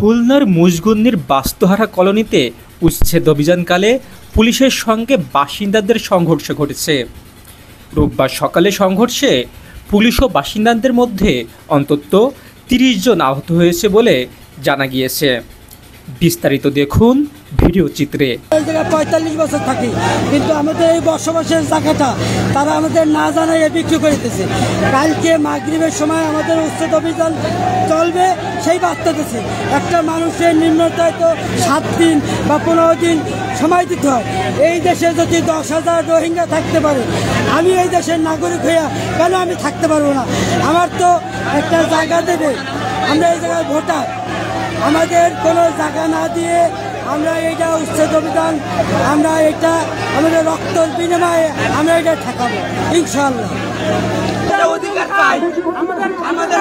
খুলনার মুজগুন্নির বাস্তুহারা কলোনিতে উচ্ছেদ অভিযানকালে পুলিশের সঙ্গে বাসিন্দাদের সংঘর্ষ ঘটেছে। রোববার সকালে সংঘর্ষে পুলিশ ও বাসিন্দাদের মধ্যে অন্তত ৩০ জন আহত হয়েছে বলে জানা গিয়েছে। বিস্তারিত দেখুন ভিডিও চিত্রে। এই জায়গায় ৪৫ বছর থাকি, কিন্তু আমাদের এই বসবাসের জায়গাটা তারা আমাদের না জানাইয়ে বিক্রি করে দিতেছে। কালকে মাগরিবের সময় আমাদের উচ্ছেদ অভিযান চলবে, সেই বার্তা দিতেছে। একটা মানুষের নিম্নতায় তো ৭ দিন বা ১৫ দিন সময় দিতে হয়। এই দেশে যদি ১০,০০০ রোহিঙ্গা থাকতে পারে, আমি এই দেশের নাগরিক হইয়া কেন আমি থাকতে পারবো না? আমার তো একটা জায়গা দেবে, আমরা এই জায়গায় ভোটার। আমাদের কোনো জায়গা না দিয়ে আমরা এইটা উচ্ছেদ অভিযান, আমরা এটা আমাদের রক্তের বিনিময়ে আমরা এটা ঠেকাবো ইনশাআল্লাহ। অধিকার পাই আমাদের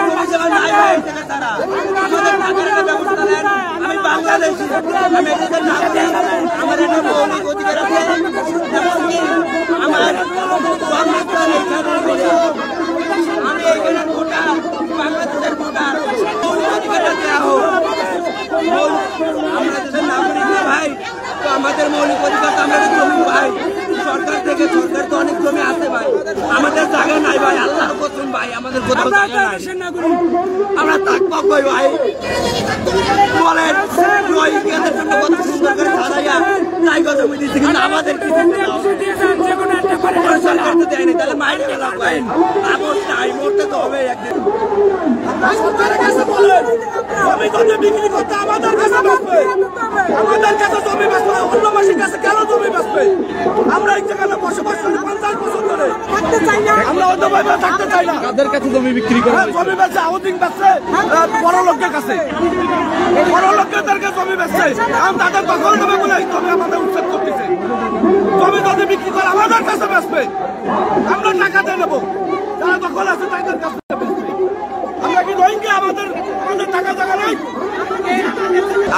আমি বাংলাদেশি, আমার একটা মৌলিক অধিকার আছে। আমার আমি এইখানে ভোটার, বাংলাদেশের ভোটার, অধিকারটা দেওয়া হোক। আমরা দেশের নাগরিক না ভাই, তো আমাদের মৌলিক অধিকার আমরা জমি ভাই। সরকার থেকে, সরকার তো অনেক জমি আছে ভাই, আমাদের জায়গা নাই ভাই। আল্লাহ কসম ভাই, আমাদের কোথাও জায়গা নাই। আমরা থাকবো কই ভাই? বলেন রোহিঙ্গাদের জন্য কত সুন্দর করে সাজাইয়া জায়গা জমি দিচ্ছে, কিন্তু আমাদের কি সরকার তো দেয়নি। তাহলে মাইরে গেল ভাই, আমার নাই, মরতে তো হবে একদিন। সরকারের কাছে বলেন জমি কত বিক্রি করতে আমাদের কাছে বাঁচবে, আমাদের কাছে জমি বাঁচবে, অন্য মাসের কাছে কেন জমি বাঁচবে? আমরা এই জায়গায় বসবাস করি ৫০ বছর ধরে, থাকতে চাই না, আমরা অন্য ভাবে থাকতে চাই না। তাদের কাছে জমি বিক্রি করে জমি বেচে, হাউজিং বেচছে বড় লোকের কাছে, বড় লোকেদেরকে জমি বেচছে। আমি তাদের দখল দেবে বলে জমি আমাদের উচ্ছেদ করতেছে। জমি যদি বিক্রি করে আমাদের কাছে বেচবে, আমরা টাকা দিয়ে নেবো। যারা দখল আছে তাদের কাছে বেচবে। আমরা কি রোহিঙ্গা? আমাদের টাকা জায়গা নাই।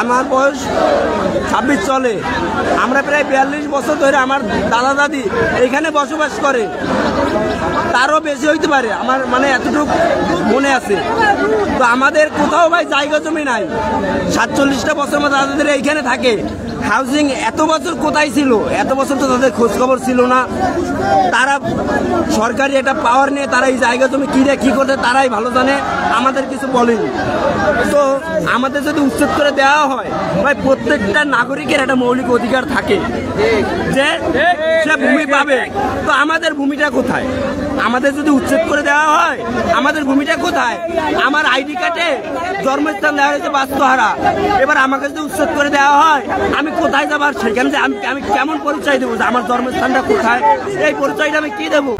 আমার বয়স ২৬ চলে, আমরা প্রায় ৪২ বছর ধরে আমার দাদা দাদি এখানে বসবাস করে, তারও বেশি হইতে পারে, আমার মানে এতটুকু মনে আছে। তো আমাদের কোথাও ভাই জায়গা জমি নাই। ৪৭টা বছর মতো দাদাদের এইখানে থাকে। হাউজিং এত বছর কোথায় ছিল? এত বছর তো তাদের খোঁজখবর ছিল না। তারা সরকারি একটা পাওয়ার নিয়ে তারা এই জায়গা জমি কিনে কি করতে তারাই ভালো জানে, আমাদের কিছু বলেনি। তো আমাদের যদি উচ্ছেদ করে দেওয়া হয় ভাই, প্রত্যেকটা নাগরিকের একটা মৌলিক অধিকার থাকে যে সে ভূমি পাবে। তো আমাদের ভূমিটা কোথায়? আমাদের যদি উচ্ছেদ করে দেওয়া হয়, আমাদের ভূমিটা কোথায়? আমার আইডি কার্ডে জন্মস্থান দেওয়া হয়েছে বাস্তুহারা। এবার আমাকে যদি উচ্ছেদ করে দেওয়া হয়, আমি কোথায় যাবার? সেখানে আমি কেমন পরিচয় দেবো যে আমার জন্মস্থানটা কোথায়? এই পরিচয়টা আমি কি দেবো?